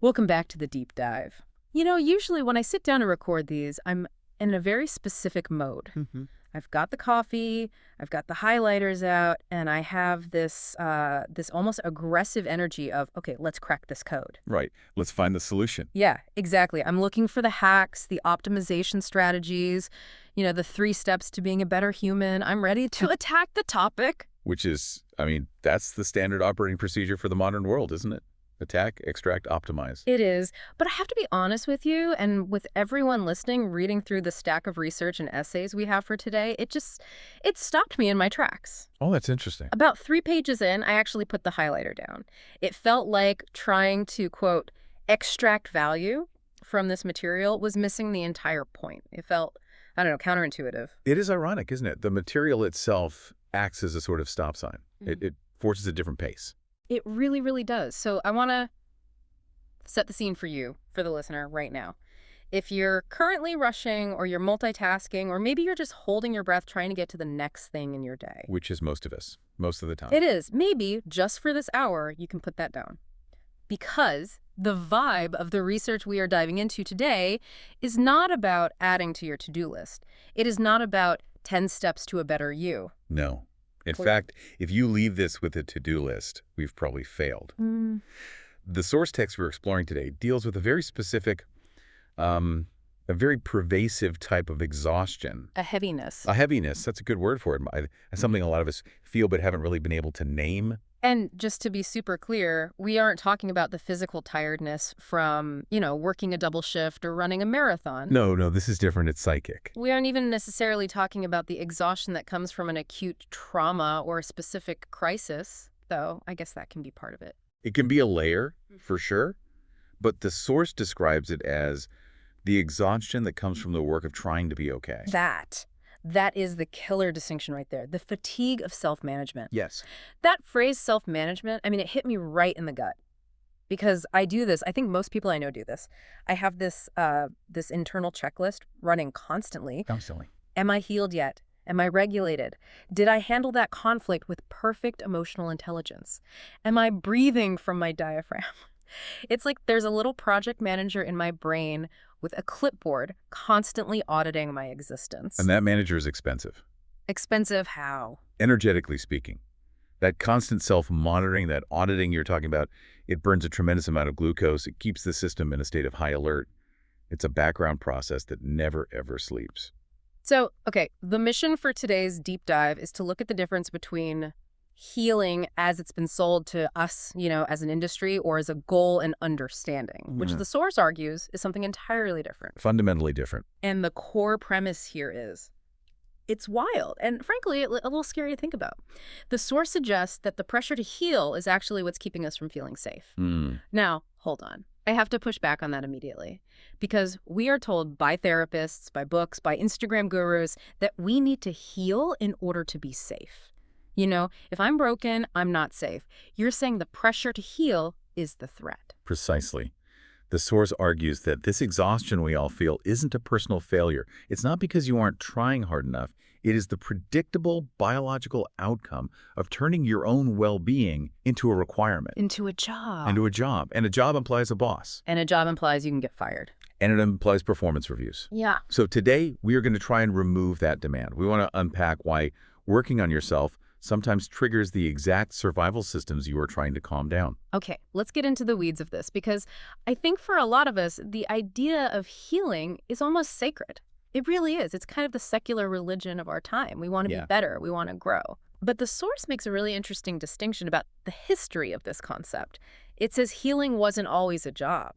Welcome back to the deep dive. Usually when I sit down to record these, I'm in a very specific mode. I've got the coffee, I've got the highlighters out, and I have this almost aggressive energy of, okay, let's crack this code. Right. Let's find the solution. Yeah, exactly. I'm looking for the hacks, the optimization strategies, the 3 steps to being a better human. I'm ready to attack the topic. Which is, that's the standard operating procedure for the modern world, isn't it? Attack, extract, optimize. It is, but I have to be honest with you, and with everyone listening, reading through the stack of research and essays we have for today, it stopped me in my tracks. Oh, that's interesting. About 3 pages in, I actually put the highlighter down. It felt like trying to, quote, extract value from this material was missing the entire point. It felt, I don't know, counterintuitive. It is ironic, isn't it? The material itself acts as a sort of stop sign. It forces a different pace. It really, really does. So I want to set the scene for you, for the listener, right now. If you're currently rushing or you're multitasking, or maybe you're just holding your breath trying to get to the next thing in your day. Which is most of us, most of the time. It is. Maybe just for this hour, you can put that down. Because the vibe of the research we are diving into today is not about adding to your to-do list. It is not about 10 steps to a better you. No. In fact, if you leave this with a to-do list, we've probably failed. The source text we're exploring today deals with a very specific, a very pervasive type of exhaustion. A heaviness. A heaviness. That's a good word for it. Something a lot of us feel but haven't really been able to name. And just to be super clear, we aren't talking about the physical tiredness from, working a double shift or running a marathon. No, this is different. It's psychic. We aren't even necessarily talking about the exhaustion that comes from an acute trauma or a specific crisis, though I guess that can be part of it. It can be a layer, for sure, but the source describes it as the exhaustion that comes from the work of trying to be okay. That is the killer distinction right there. The fatigue of self-management. Yes. That phrase self-management, it hit me right in the gut. Because I do this. I think most people I know do this. I have this internal checklist running constantly. Constantly. Am I healed yet? Am I regulated? Did I handle that conflict with perfect emotional intelligence? Am I breathing from my diaphragm? It's like there's a little project manager in my brain with a clipboard constantly auditing my existence. And that manager is expensive. Expensive how? Energetically speaking. That constant self-monitoring, that auditing you're talking about, it burns a tremendous amount of glucose. It keeps the system in a state of high alert. It's a background process that never, ever sleeps. So, okay, the mission for today's deep dive is to look at the difference between healing as it's been sold to us, as an industry, or as a goal and understanding, which the source argues is something entirely different. Fundamentally different. And the core premise here is, it's wild and frankly, a little scary to think about. The source suggests that the pressure to heal is actually what's keeping us from feeling safe. Now, hold on. I have to push back on that immediately because we are told by therapists, by books, by Instagram gurus that we need to heal in order to be safe. If I'm broken, I'm not safe. You're saying the pressure to heal is the threat. Precisely. The source argues that this exhaustion we all feel isn't a personal failure. It's not because you aren't trying hard enough. It is the predictable biological outcome of turning your own well-being into a requirement. Into a job. Into a job. And a job implies a boss. And a job implies you can get fired. And it implies performance reviews. Yeah. So today, we are going to try and remove that demand. We want to unpack why working on yourself sometimes triggers the exact survival systems you are trying to calm down. Okay, let's get into the weeds of this because I think for a lot of us, the idea of healing is almost sacred. It really is. It's kind of the secular religion of our time. We want to be better. We want to grow. But the source makes a really interesting distinction about the history of this concept. It says healing wasn't always a job.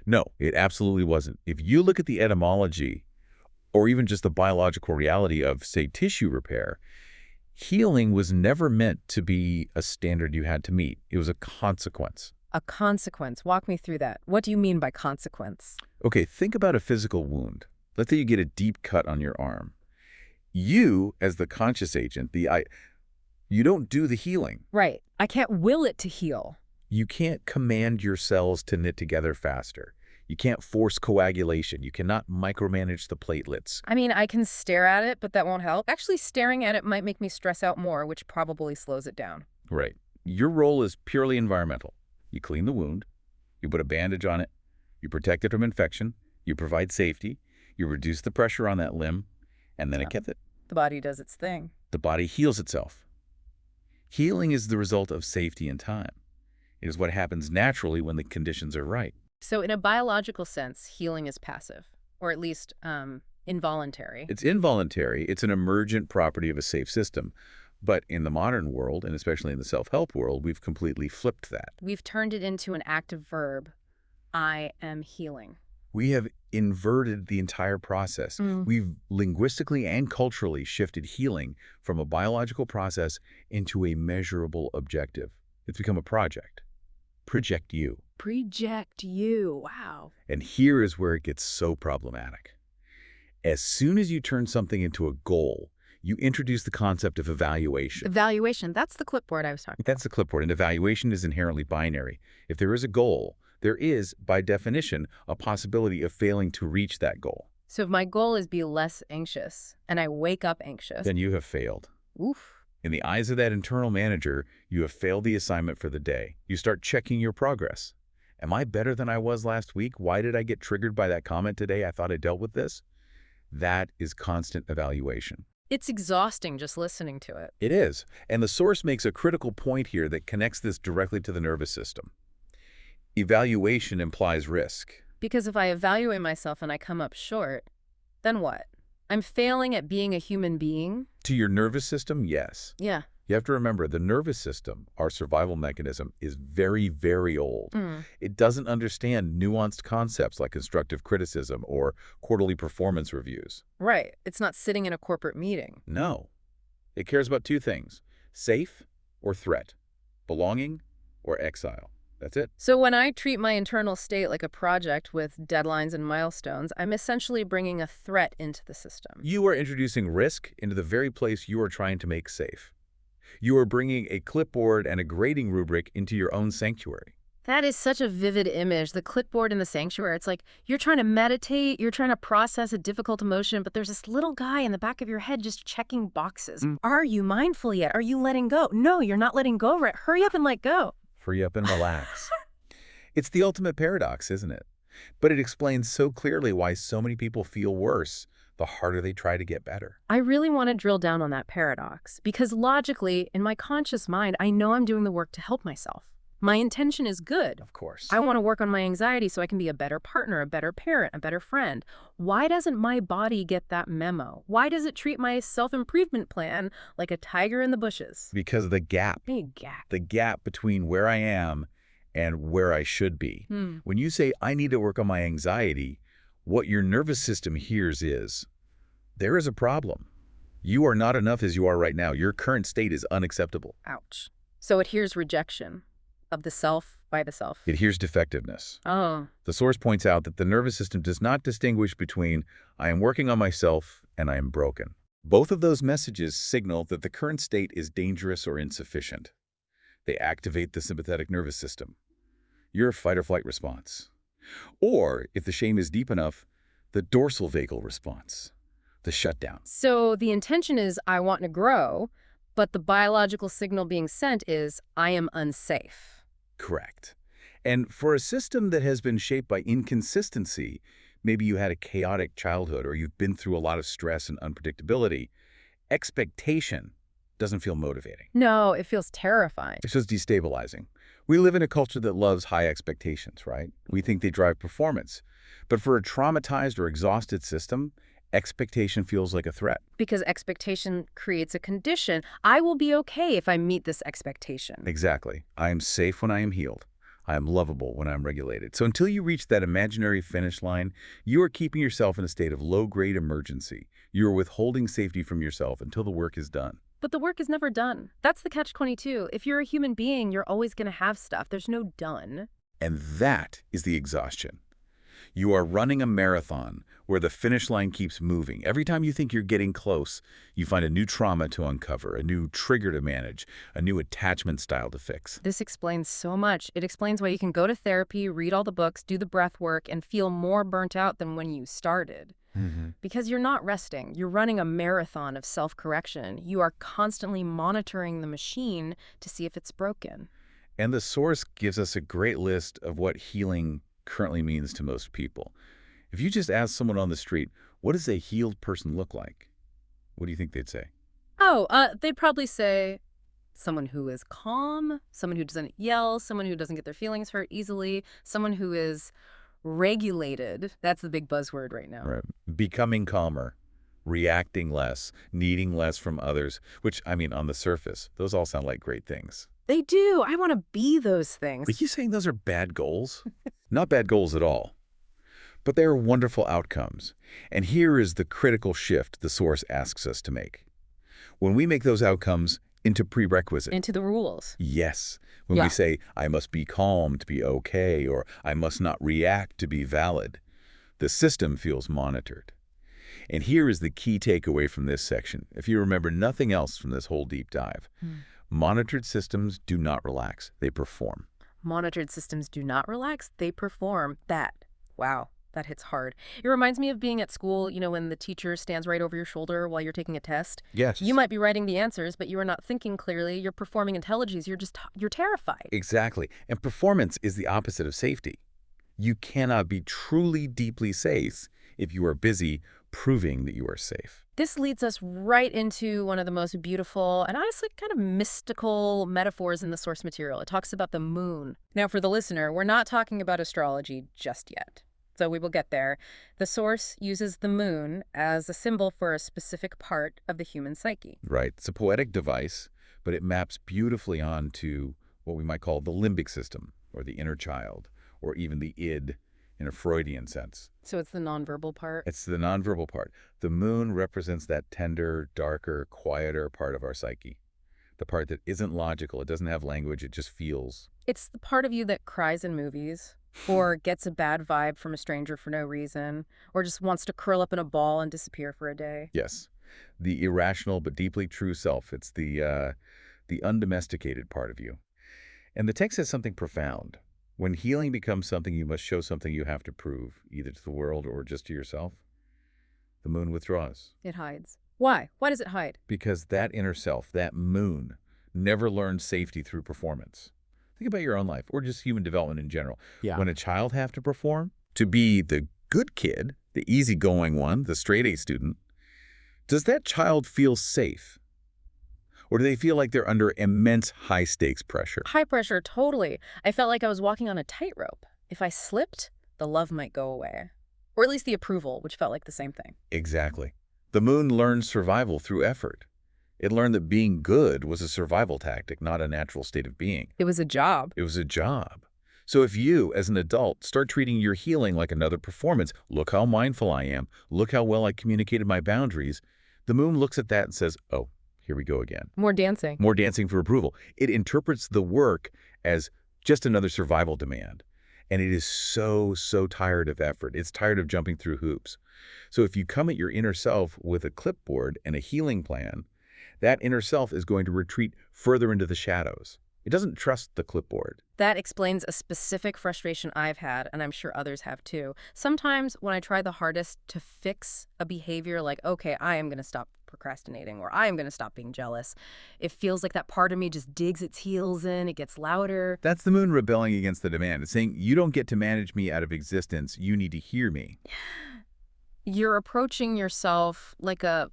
No, it absolutely wasn't. If you look at the etymology or even just the biological reality of, say, tissue repair, healing was never meant to be a standard you had to meet. It was a consequence. A consequence. Walk me through that. What do you mean by consequence? Okay, think about a physical wound. Let's say you get a deep cut on your arm. You, as the conscious agent, you don't do the healing. Right. I can't will it to heal. You can't command your cells to knit together faster. You can't force coagulation. You cannot micromanage the platelets. I can stare at it, but that won't help. Actually, staring at it might make me stress out more, which probably slows it down. Right. Your role is purely environmental. You clean the wound, You put a bandage on it, you protect it from infection, you provide safety, you reduce the pressure on that limb, and then it gets it. The body does its thing. The body heals itself. Healing is the result of safety and time. It is what happens naturally when the conditions are right. So in a biological sense, healing is passive, or at least involuntary. It's involuntary. It's an emergent property of a safe system. But in the modern world, and especially in the self-help world, we've completely flipped that. We've turned it into an active verb. I am healing. We have inverted the entire process. We've linguistically and culturally shifted healing from a biological process into a measurable objective. It's become a project. Project you. Project you. Wow. And here is where it gets so problematic. As soon as you turn something into a goal, you introduce the concept of evaluation. Evaluation, that's the clipboard I was talking about. That's the clipboard, and evaluation is inherently binary. If there is a goal, there is, by definition, a possibility of failing to reach that goal. So if my goal is be less anxious, and I wake up anxious... Then you have failed. Oof. In the eyes of that internal manager, you have failed the assignment for the day. You start checking your progress. Am I better than I was last week? Why did I get triggered by that comment today? I thought I dealt with this. That is constant evaluation. It's exhausting just listening to it. It is. And the source makes a critical point here that connects this directly to the nervous system. Evaluation implies risk. Because if I evaluate myself and I come up short, then what? I'm failing at being a human being? To your nervous system, yes. Yeah. You have to remember, the nervous system, our survival mechanism, is very, very old. It doesn't understand nuanced concepts like constructive criticism or quarterly performance reviews. Right. It's not sitting in a corporate meeting. No. It cares about two things: safe or threat, belonging or exile. That's it. So when I treat my internal state like a project with deadlines and milestones, I'm essentially bringing a threat into the system. You are introducing risk into the very place you are trying to make safe. You are bringing a clipboard and a grading rubric into your own sanctuary. That is such a vivid image, the clipboard in the sanctuary. It's like you're trying to meditate, you're trying to process a difficult emotion, but there's this little guy in the back of your head just checking boxes. Are you mindful yet? Are you letting go? No, you're not letting go, right? Hurry up and let go. Hurry up and relax. It's the ultimate paradox, isn't it? But it explains so clearly why so many people feel worse the harder they try to get better. I really want to drill down on that paradox, because logically, in my conscious mind, I know I'm doing the work to help myself. My intention is good. Of course. I want to work on my anxiety so I can be a better partner, a better parent, a better friend. Why doesn't my body get that memo? Why does it treat my self-improvement plan like a tiger in the bushes? Because the gap. Big gap. The gap between where I am and where I should be. When you say, I need to work on my anxiety, what your nervous system hears is, there is a problem. You are not enough as you are right now. Your current state is unacceptable. Ouch. So it hears rejection of the self by the self. It hears defectiveness. Oh. The source points out that the nervous system does not distinguish between I am working on myself and I am broken. Both of those messages signal that the current state is dangerous or insufficient. They activate the sympathetic nervous system, your fight or flight response. Or, if the shame is deep enough, the dorsal vagal response, the shutdown. So the intention is I want to grow, but the biological signal being sent is I am unsafe. Correct. And for a system that has been shaped by inconsistency, maybe you had a chaotic childhood or you've been through a lot of stress and unpredictability, expectation doesn't feel motivating. No, it feels terrifying. It's just destabilizing. We live in a culture that loves high expectations, right? We think they drive performance. But for a traumatized or exhausted system, expectation feels like a threat. Because expectation creates a condition. I will be okay if I meet this expectation. Exactly. I am safe when I am healed. I am lovable when I'm regulated. So until you reach that imaginary finish line, you are keeping yourself in a state of low-grade emergency. You are withholding safety from yourself until the work is done. But the work is never done. That's the catch-22. If you're a human being, you're always going to have stuff. There's no done. And that is the exhaustion. You are running a marathon where the finish line keeps moving. Every time you think you're getting close, you find a new trauma to uncover, a new trigger to manage, a new attachment style to fix. This explains so much. It explains why you can go to therapy, read all the books, do the breath work, and feel more burnt out than when you started. Because you're not resting. You're running a marathon of self-correction. You are constantly monitoring the machine to see if it's broken. And the source gives us a great list of what healing currently means to most people. If you just ask someone on the street, what does a healed person look like? What do you think they'd say? Oh, they'd probably say someone who is calm, someone who doesn't yell, someone who doesn't get their feelings hurt easily, someone who is regulated. That's the big buzzword right now. Right. Becoming calmer, reacting less, needing less from others, which, I mean, on the surface, those all sound like great things. They do. I want to be those things. Are you saying those are bad goals? Not bad goals at all. But they are wonderful outcomes. And here is the critical shift the source asks us to make. When we make those outcomes into prerequisites. Into the rules. Yes. When we say, I must be calm to be okay, or I must not react to be valid, the system feels monitored. And here is the key takeaway from this section. If you remember nothing else from this whole deep dive, monitored systems do not relax. They perform. Monitored systems do not relax. They perform. Wow. That hits hard. It reminds me of being at school, when the teacher stands right over your shoulder while you're taking a test. Yes. You might be writing the answers, but you are not thinking clearly. You're performing intelligence. You're terrified. Exactly. And performance is the opposite of safety. You cannot be truly deeply safe if you are busy proving that you are safe. This leads us right into one of the most beautiful and honestly kind of mystical metaphors in the source material. It talks about the moon. Now, for the listener, we're not talking about astrology just yet. So we will get there. The source uses the moon as a symbol for a specific part of the human psyche. Right. It's a poetic device, but it maps beautifully onto what we might call the limbic system, or the inner child, or even the id in a Freudian sense. So it's the nonverbal part? It's the nonverbal part. The moon represents that tender, darker, quieter part of our psyche. The part that isn't logical. It doesn't have language. It just feels. It's the part of you that cries in movies, or gets a bad vibe from a stranger for no reason, or just wants to curl up in a ball and disappear for a day. Yes. The irrational but deeply true self. It's the undomesticated part of you. And the text says something profound. When healing becomes something you must show something you have to prove, either to the world or just to yourself, the moon withdraws. It hides. Why? Why does it hide? Because that inner self, that moon, never learned safety through performance. Think about your own life, or just human development in general. Yeah. When a child have to perform, to be the good kid, the easygoing one, the straight-A student, does that child feel safe? Or do they feel like they're under immense high-stakes pressure? High pressure, totally. I felt like I was walking on a tightrope. If I slipped, the love might go away. Or at least the approval, which felt like the same thing. Exactly. The moon learned survival through effort. It learned that being good was a survival tactic, not a natural state of being. It was a job. It was a job. So if you, as an adult, start treating your healing like another performance, look how mindful I am, look how well I communicated my boundaries, the moon looks at that and says, oh, here we go again. More dancing. More dancing for approval. It interprets the work as just another survival demand. And it is so tired of effort. It's tired of jumping through hoops. So if you come at your inner self with a clipboard and a healing plan, that inner self is going to retreat further into the shadows. It doesn't trust the clipboard. That explains a specific frustration I've had, and I'm sure others have too. Sometimes when I try the hardest to fix a behavior like, okay, I am going to stop procrastinating, or I am going to stop being jealous, it feels like that part of me just digs its heels in, it gets louder. That's the moon rebelling against the demand. It's saying, you don't get to manage me out of existence. You need to hear me. You're approaching yourself like a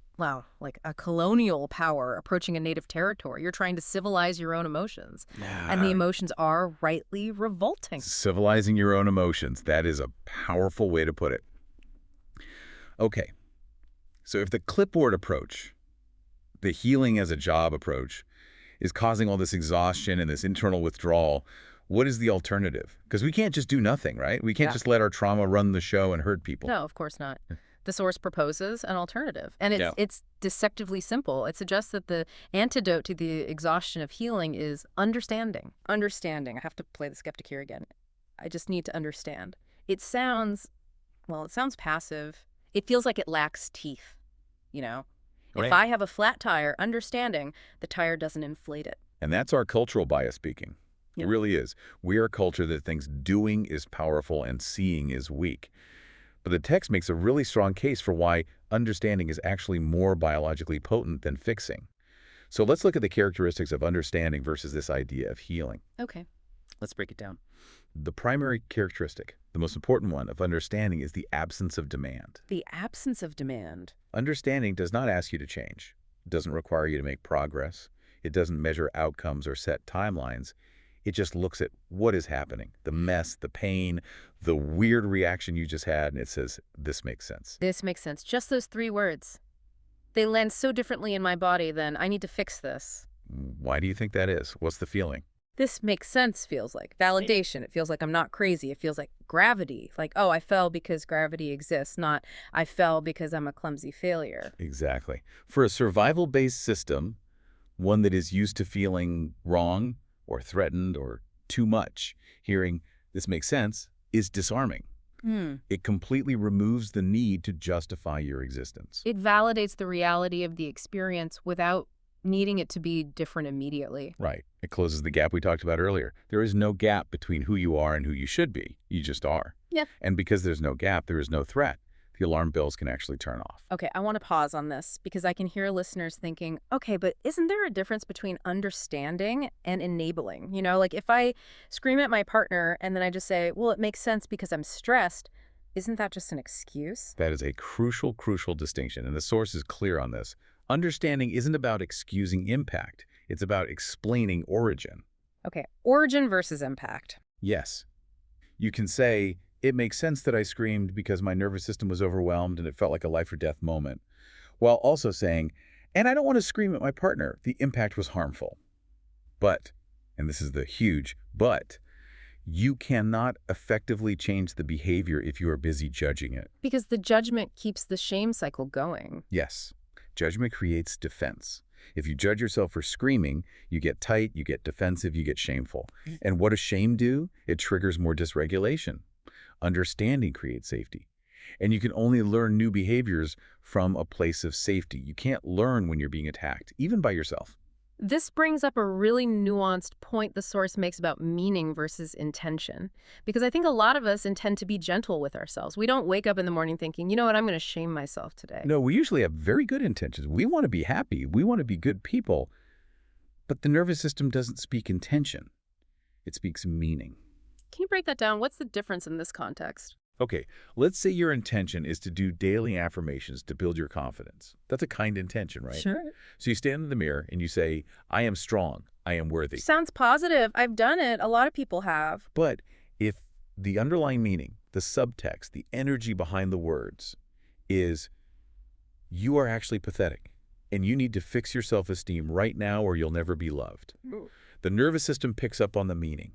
colonial power approaching a native territory. You're trying to civilize your own emotions. And the emotions are rightly revolting. Civilizing your own emotions. That is a powerful way to put it. Okay. So if the clipboard approach, the healing as a job approach, is causing all this exhaustion and this internal withdrawal, what is the alternative? Because we can't just do nothing, right? We can't just let our trauma run the show and hurt people. No, of course not. The source proposes an alternative. And it's deceptively simple. It suggests that the antidote to the exhaustion of healing is understanding. Understanding. I have to play the skeptic here again. I just need to understand. It sounds passive. It feels like it lacks teeth, Right. If I have a flat tire, understanding the tire doesn't inflate it. And that's our cultural bias speaking. It really is. We are a culture that thinks doing is powerful and seeing is weak. But the text makes a really strong case for why understanding is actually more biologically potent than fixing. So let's look at the characteristics of understanding versus this idea of healing. Okay, let's break it down. The primary characteristic, the most important one of understanding, is the absence of demand. The absence of demand. Understanding does not ask you to change. It doesn't require you to make progress. It doesn't measure outcomes or set timelines. It just looks at what is happening, the mess, the pain, the weird reaction you just had, and it says, this makes sense. This makes sense. Just those 3 words. They land so differently in my body than I need to fix this. Why do you think that is? What's the feeling? This makes sense feels like validation. It feels like I'm not crazy. It feels like gravity. Like, oh, I fell because gravity exists, not I fell because I'm a clumsy failure. Exactly. For a survival-based system, one that is used to feeling wrong or threatened or too much, hearing this makes sense is disarming. It completely removes the need to justify your existence. It validates the reality of the experience without needing it to be different immediately. Right. It closes the gap we talked about earlier. There is no gap between who you are and who you should be. You just are. Yeah. And because there's no gap, there is no threat. The alarm bells can actually turn off. Okay, I want to pause on this because I can hear listeners thinking, okay, but isn't there a difference between understanding and enabling? You know, like if I scream at my partner and then I just say, well, it makes sense because I'm stressed, isn't that just an excuse? That is a crucial, crucial distinction, and the source is clear on this. Understanding isn't about excusing impact. It's about explaining origin. Okay, origin versus impact. Yes. You can say, it makes sense that I screamed because my nervous system was overwhelmed and it felt like a life or death moment, while also saying, and I don't want to scream at my partner. The impact was harmful. But, and this is the huge but, you cannot effectively change the behavior if you are busy judging it. Because the judgment keeps the shame cycle going. Yes. Judgment creates defense. If you judge yourself for screaming, you get tight, you get defensive, you get shameful. And what does shame do? It triggers more dysregulation. Understanding creates safety. And you can only learn new behaviors from a place of safety. You can't learn when you're being attacked, even by yourself. This brings up a really nuanced point the source makes about meaning versus intention. Because I think a lot of us intend to be gentle with ourselves. We don't wake up in the morning thinking, you know what, I'm going to shame myself today. No, we usually have very good intentions. We want to be happy. We want to be good people. But the nervous system doesn't speak intention. It speaks meaning. Can you break that down? What's the difference in this context? Okay, let's say your intention is to do daily affirmations to build your confidence. That's a kind intention, right? Sure. So you stand in the mirror and you say, I am strong, I am worthy. Sounds positive. I've done it. A lot of people have. But if the underlying meaning, the subtext, the energy behind the words is you are actually pathetic and you need to fix your self-esteem right now or you'll never be loved. Ooh. The nervous system picks up on the meaning.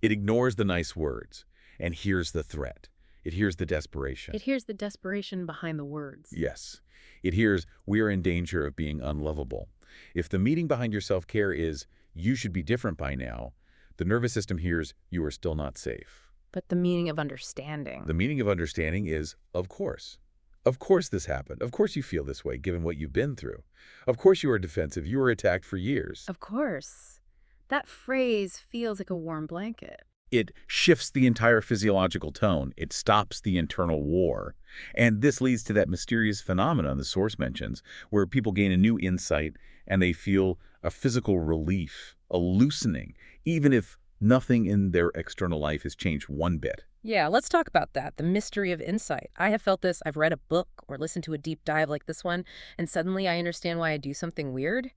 It ignores the nice words and hears the threat. It hears the desperation. It hears the desperation behind the words. Yes. It hears, we are in danger of being unlovable. If the meaning behind your self-care is, you should be different by now, the nervous system hears, you are still not safe. But the meaning of understanding. The meaning of understanding is, of course. Of course this happened. Of course you feel this way, given what you've been through. Of course you are defensive. You were attacked for years. Of course. That phrase feels like a warm blanket. It shifts the entire physiological tone. It stops the internal war. And this leads to that mysterious phenomenon the source mentions, where people gain a new insight and they feel a physical relief, a loosening, even if nothing in their external life has changed one bit. Yeah, let's talk about that, the mystery of insight. I have felt this. I've read a book or listened to a deep dive like this one, and suddenly I understand why I do something weird.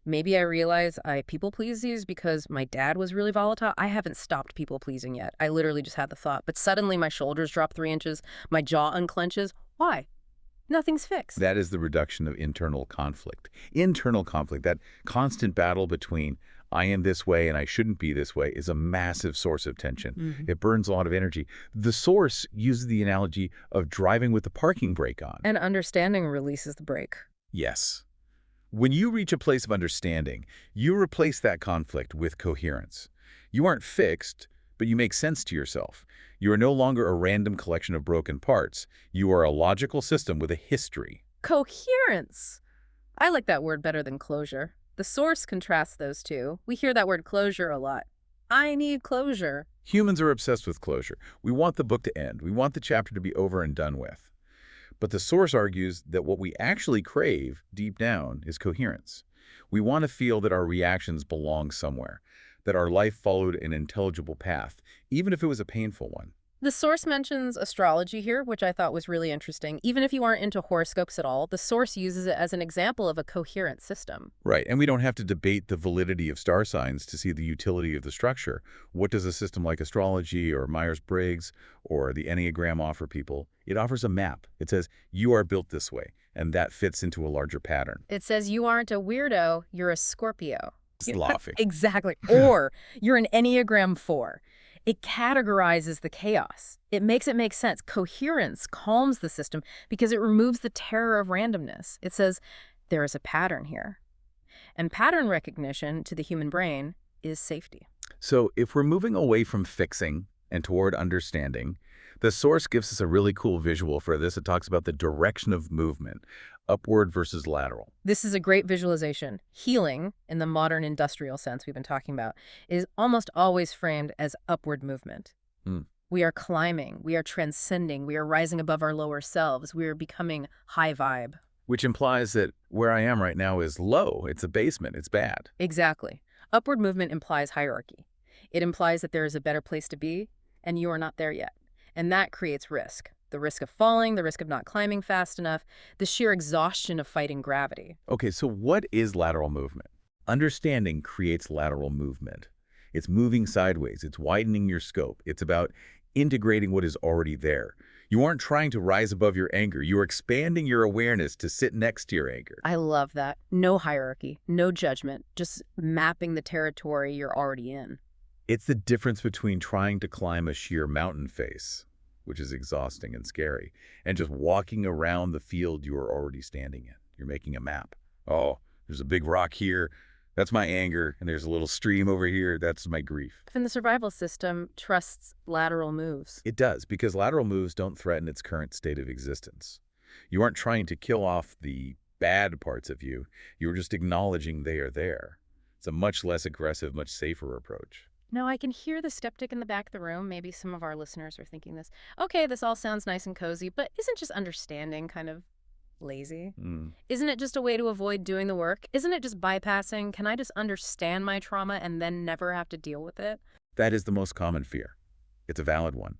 Maybe I realize I people-please these because my dad was really volatile. I haven't stopped people-pleasing yet. I literally just had the thought. But suddenly my shoulders drop 3 inches, my jaw unclenches. Why? Nothing's fixed. That is the reduction of internal conflict. Internal conflict, that constant battle between I am this way and I shouldn't be this way, is a massive source of tension. It burns a lot of energy. The source uses the analogy of driving with the parking brake on. And understanding releases the brake. Yes. When you reach a place of understanding, you replace that conflict with coherence. You aren't fixed, but you make sense to yourself. You are no longer a random collection of broken parts. You are a logical system with a history. Coherence. I like that word better than closure. The source contrasts those two. We hear that word closure a lot. I need closure. Humans are obsessed with closure. We want the book to end. We want the chapter to be over and done with. But the source argues that what we actually crave deep down is coherence. We want to feel that our reactions belong somewhere, that our life followed an intelligible path, even if it was a painful one. The source mentions astrology here, which I thought was really interesting. Even if you aren't into horoscopes at all, the source uses it as an example of a coherent system. Right, and we don't have to debate the validity of star signs to see the utility of the structure. What does a system like astrology or Myers-Briggs or the Enneagram offer people? It offers a map. It says, you are built this way, and that fits into a larger pattern. It says you aren't a weirdo, you're a Scorpio. It's laughing. Exactly. Or you're an Enneagram 4. It categorizes the chaos. It makes it make sense. Coherence calms the system because it removes the terror of randomness. It says there is a pattern here. And pattern recognition to the human brain is safety. So if we're moving away from fixing and toward understanding, the source gives us a really cool visual for this. It talks about the direction of movement, upward versus lateral. This is a great visualization. Healing, in the modern industrial sense we've been talking about, is almost always framed as upward movement. We are climbing, we are transcending, we are rising above our lower selves, we are becoming high vibe. Which implies that where I am right now is low. It's a basement. It's bad. Exactly. Upward movement implies hierarchy. It implies that there is a better place to be, and you are not there yet. And that creates risk. The risk of falling, the risk of not climbing fast enough, the sheer exhaustion of fighting gravity. Okay, so what is lateral movement? Understanding creates lateral movement. It's moving sideways. It's widening your scope. It's about integrating what is already there. You aren't trying to rise above your anger. You are expanding your awareness to sit next to your anger. I love that. No hierarchy, no judgment, just mapping the territory you're already in. It's the difference between trying to climb a sheer mountain face, which is exhausting and scary, and just walking around the field you are already standing in. You're making a map. Oh, there's a big rock here. That's my anger. And there's a little stream over here. That's my grief. And the survival system trusts lateral moves. It does, because lateral moves don't threaten its current state of existence. You aren't trying to kill off the bad parts of you. You're just acknowledging they are there. It's a much less aggressive, much safer approach. Now, I can hear the skeptic in the back of the room. Maybe some of our listeners are thinking this. Okay, this all sounds nice and cozy, but isn't just understanding kind of lazy? Isn't it just a way to avoid doing the work? Isn't it just bypassing? Can I just understand my trauma and then never have to deal with it? That is the most common fear. It's a valid one.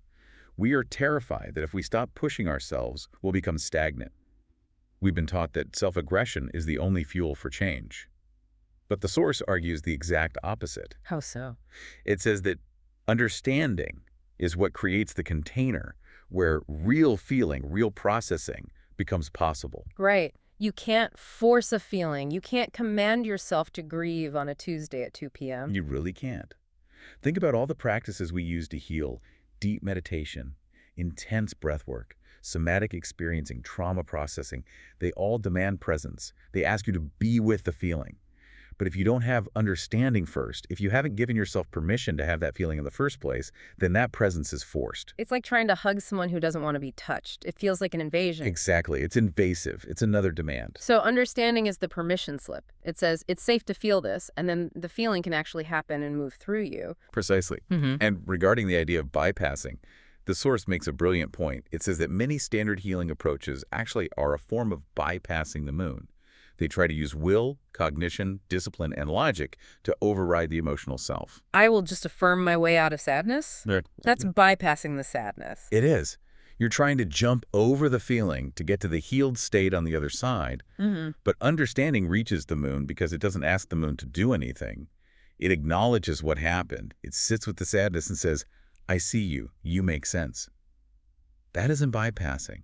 We are terrified that if we stop pushing ourselves, we'll become stagnant. We've been taught that self-aggression is the only fuel for change. But the source argues the exact opposite. How so? It says that understanding is what creates the container where real feeling, real processing becomes possible. Right. You can't force a feeling. You can't command yourself to grieve on a Tuesday at 2 p.m. You really can't. Think about all the practices we use to heal: deep meditation, intense breath work, somatic experiencing, trauma processing. They all demand presence. They ask you to be with the feeling. But if you don't have understanding first, if you haven't given yourself permission to have that feeling in the first place, then that presence is forced. It's like trying to hug someone who doesn't want to be touched. It feels like an invasion. Exactly. It's invasive. It's another demand. So understanding is the permission slip. It says it's safe to feel this, and then the feeling can actually happen and move through you. Precisely. And regarding the idea of bypassing, the source makes a brilliant point. It says that many standard healing approaches actually are a form of bypassing the moon. They try to use will, cognition, discipline, and logic to override the emotional self. I will just affirm my way out of sadness? That's bypassing the sadness. It is. You're trying to jump over the feeling to get to the healed state on the other side. But understanding reaches the moon because it doesn't ask the moon to do anything. It acknowledges what happened. It sits with the sadness and says, I see you. You make sense. That isn't bypassing.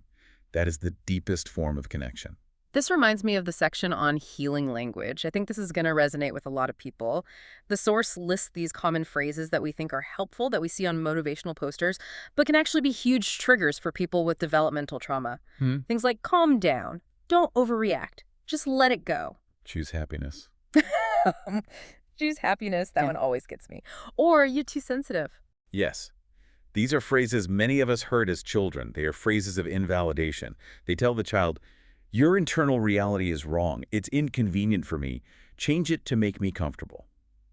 That is the deepest form of connection. This reminds me of the section on healing language. I think this is going to resonate with a lot of people. The source lists these common phrases that we think are helpful, that we see on motivational posters, but can actually be huge triggers for people with developmental trauma. Things like calm down, don't overreact, just let it go. Choose happiness. Choose happiness, that one always gets me. Or you're too sensitive. Yes. These are phrases many of us heard as children. They are phrases of invalidation. They tell the child, your internal reality is wrong. It's inconvenient for me. Change it to make me comfortable.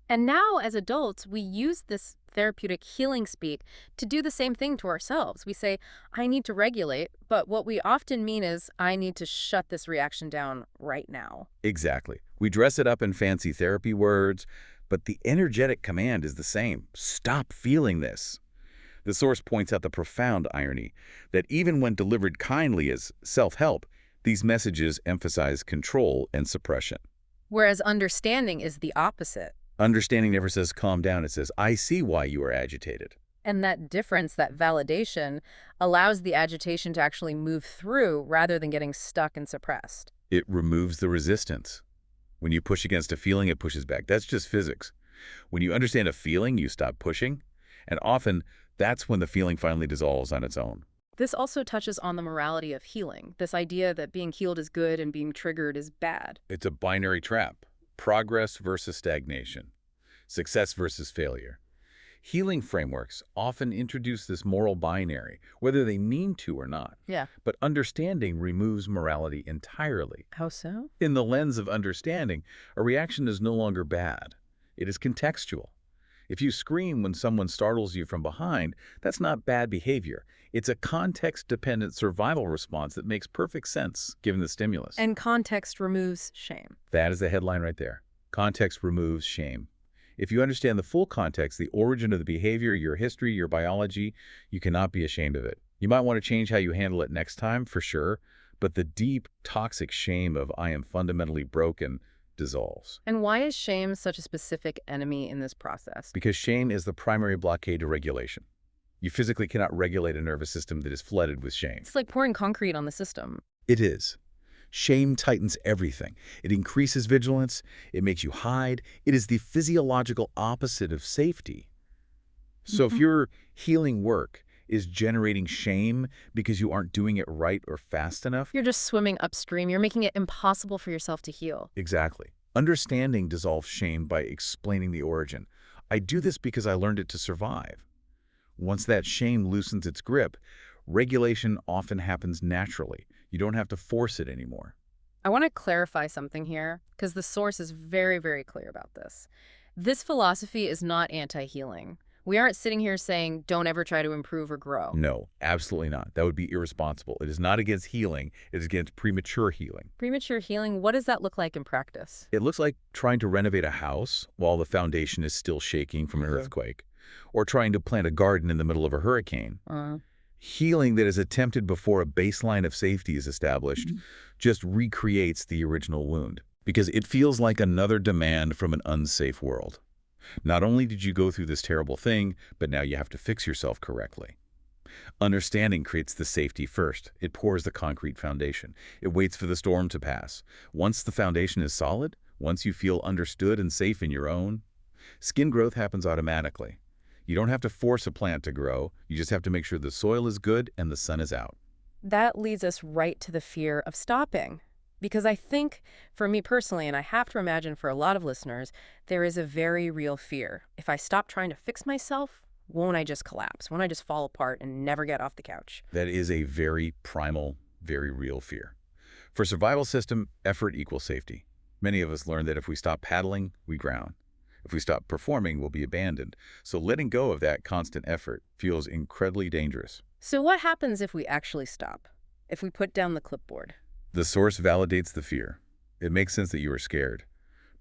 And now, as adults, we use this therapeutic healing speak to do the same thing to ourselves. We say, I need to regulate, but what we often mean is, I need to shut this reaction down right now. Exactly. We dress it up in fancy therapy words, but the energetic command is the same. Stop feeling this. The source points out the profound irony that even when delivered kindly as self-help, these messages emphasize control and suppression. Whereas understanding is the opposite. Understanding never says calm down, it says I see why you are agitated. And that difference, that validation, allows the agitation to actually move through rather than getting stuck and suppressed. It removes the resistance. When you push against a feeling, it pushes back. That's just physics. When you understand a feeling, you stop pushing, and often that's when the feeling finally dissolves on its own. This also touches on the morality of healing, this idea that being healed is good and being triggered is bad. It's a binary trap. Progress versus stagnation. Success versus failure. Healing frameworks often introduce this moral binary, whether they mean to or not. Yeah. But understanding removes morality entirely. How so? In the lens of understanding, a reaction is no longer bad. It is contextual. If you scream when someone startles you from behind, that's not bad behavior. It's a context-dependent survival response that makes perfect sense given the stimulus. And context removes shame. That is the headline right there. Context removes shame. If you understand the full context, the origin of the behavior, your history, your biology, you cannot be ashamed of it. You might want to change how you handle it next time, for sure, but the deep, toxic shame of I am fundamentally broken dissolves. And why is shame such a specific enemy in this process? Because shame is the primary blockade to regulation. You physically cannot regulate a nervous system that is flooded with shame. It's like pouring concrete on the system. It is. Shame tightens everything. It increases vigilance. It makes you hide. It is the physiological opposite of safety. So if your healing work is generating shame because you aren't doing it right or fast enough. You're just swimming upstream. You're making it impossible for yourself to heal. Exactly. Understanding dissolves shame by explaining the origin. I do this because I learned it to survive. Once that shame loosens its grip, regulation often happens naturally. You don't have to force it anymore. I want to clarify something here, because the source is very, very clear about this. This philosophy is not anti-healing. We aren't sitting here saying, don't ever try to improve or grow. No, absolutely not. That would be irresponsible. It is not against healing. It is against premature healing. Premature healing, what does that look like in practice? It looks like trying to renovate a house while the foundation is still shaking from an earthquake, or trying to plant a garden in the middle of a hurricane. Healing that is attempted before a baseline of safety is established just recreates the original wound, because it feels like another demand from an unsafe world. Not only did you go through this terrible thing, but now you have to fix yourself correctly. Understanding creates the safety first. It pours the concrete foundation. It waits for the storm to pass. Once the foundation is solid, once you feel understood and safe in your own, skin growth happens automatically. You don't have to force a plant to grow. You just have to make sure the soil is good and the sun is out. That leads us right to the fear of stopping. Because I think, for me personally, and I have to imagine for a lot of listeners, there is a very real fear. If I stop trying to fix myself, won't I just collapse? Won't I just fall apart and never get off the couch? That is a very primal, very real fear. For survival system, effort equals safety. Many of us learn that if we stop paddling, we drown. If we stop performing, we'll be abandoned. So letting go of that constant effort feels incredibly dangerous. So what happens if we actually stop? If we put down the clipboard? The source validates the fear. It makes sense that you are scared,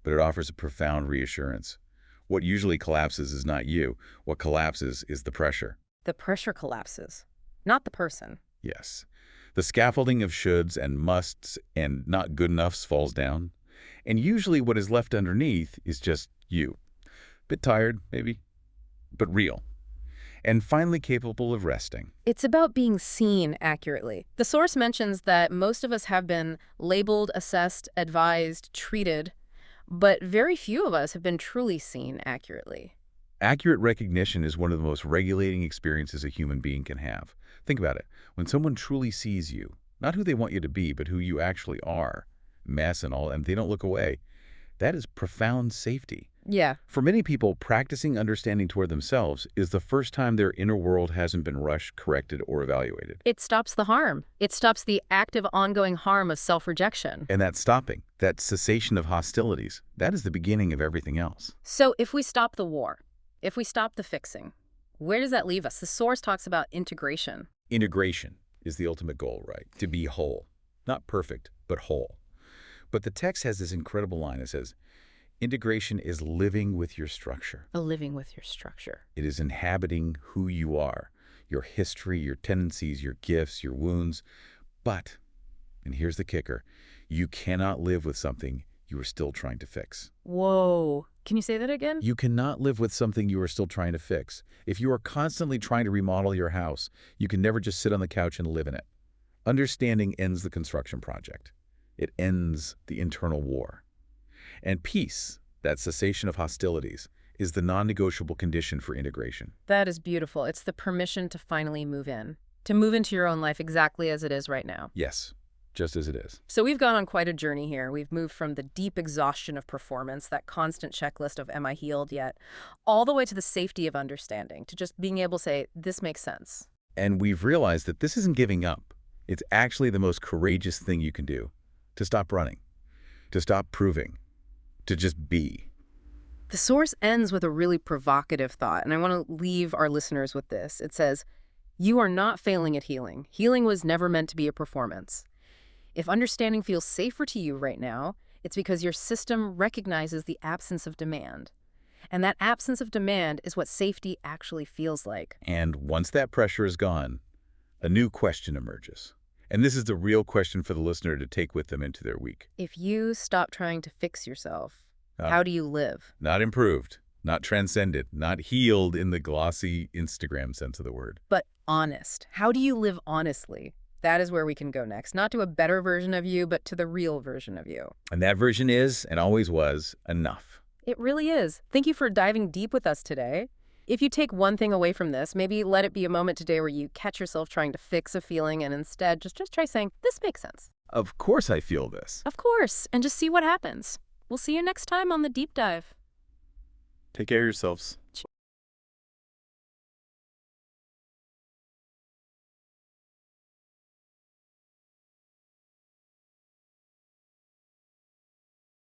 but it offers a profound reassurance. What usually collapses is not you. What collapses is the pressure. The pressure collapses, not the person. Yes. The scaffolding of shoulds and musts and not good enoughs falls down. And usually what is left underneath is just you. Bit tired, maybe, but real. And finally capable of resting. It's about being seen accurately. The source mentions that most of us have been labeled, assessed, advised, treated, but very few of us have been truly seen accurately. Accurate recognition is one of the most regulating experiences a human being can have. Think about it. When someone truly sees you, not who they want you to be, but who you actually are, mess and all, and they don't look away, that is profound safety. Yeah. For many people, practicing understanding toward themselves is the first time their inner world hasn't been rushed, corrected, or evaluated. It stops the harm. It stops the active, ongoing harm of self-rejection. And that stopping, that cessation of hostilities, that is the beginning of everything else. So if we stop the war, if we stop the fixing, where does that leave us? The source talks about integration. Integration is the ultimate goal, right? To be whole. Not perfect, but whole. But the text has this incredible line that says, integration is living with your structure. A living with your structure. It is inhabiting who you are, your history, your tendencies, your gifts, your wounds. But, and here's the kicker, you cannot live with something you are still trying to fix. Whoa. Can you say that again? You cannot live with something you are still trying to fix. If you are constantly trying to remodel your house, you can never just sit on the couch and live in it. Understanding ends the construction project. It ends the internal war. And peace, that cessation of hostilities, is the non-negotiable condition for integration. That is beautiful. It's the permission to finally move in, to move into your own life exactly as it is right now. Yes, just as it is. So we've gone on quite a journey here. We've moved from the deep exhaustion of performance, that constant checklist of am I healed yet, all the way to the safety of understanding, to just being able to say, this makes sense. And we've realized that this isn't giving up. It's actually the most courageous thing you can do. To stop running, to stop proving, to just be. The source ends with a really provocative thought, and I want to leave our listeners with this. It says, you are not failing at healing. Healing was never meant to be a performance. If understanding feels safer to you right now, it's because your system recognizes the absence of demand. And that absence of demand is what safety actually feels like. And once that pressure is gone, a new question emerges. And this is the real question for the listener to take with them into their week. If you stop trying to fix yourself, how do you live? Not improved, not transcended, not healed in the glossy Instagram sense of the word. But honest. How do you live honestly? That is where we can go next. Not to a better version of you, but to the real version of you. And that version is, and always was, enough. It really is. Thank you for diving deep with us today. If you take one thing away from this, maybe let it be a moment today where you catch yourself trying to fix a feeling and instead just try saying, this makes sense. Of course I feel this. Of course. And just see what happens. We'll see you next time on The Deep Dive. Take care of yourselves.